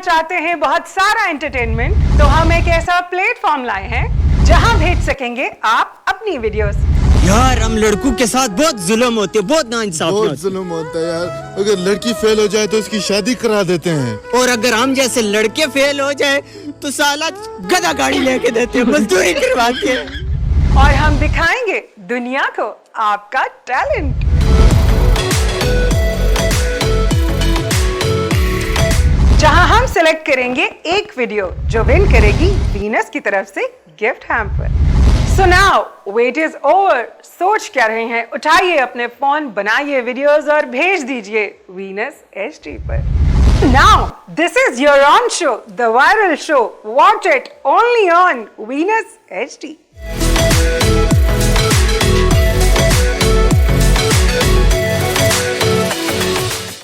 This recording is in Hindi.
चाहते हैं बहुत सारा एंटरटेनमेंट, तो हम एक ऐसा प्लेटफॉर्म लाए हैं जहां भेज सकेंगे आप अपनी वीडियोस। यार हम लड़कों के साथ बहुत जुल्म होते, बहुत नाइंसाफी बहुत होती। जुल्म होता है यार। अगर लड़की फेल हो जाए तो उसकी शादी करा देते हैं, और अगर हम जैसे लड़के फेल हो जाए तो साला गधा गाड़ी लेके देते हैं, मजदूरी करवाते हैं। और हम दिखाएंगे दुनिया को आपका टैलेंट। जहां हम सिलेक्ट करेंगे एक वीडियो जो विन करेगी वीनस की तरफ से gift hamper. So now wait is over. सोच क्या रहे हैं, उठाइए अपने फोन, बनाइए वीडियोस और भेज दीजिए वीनस एचडी पर। Now this is your on show, the viral show. Watch it only on Venus HD.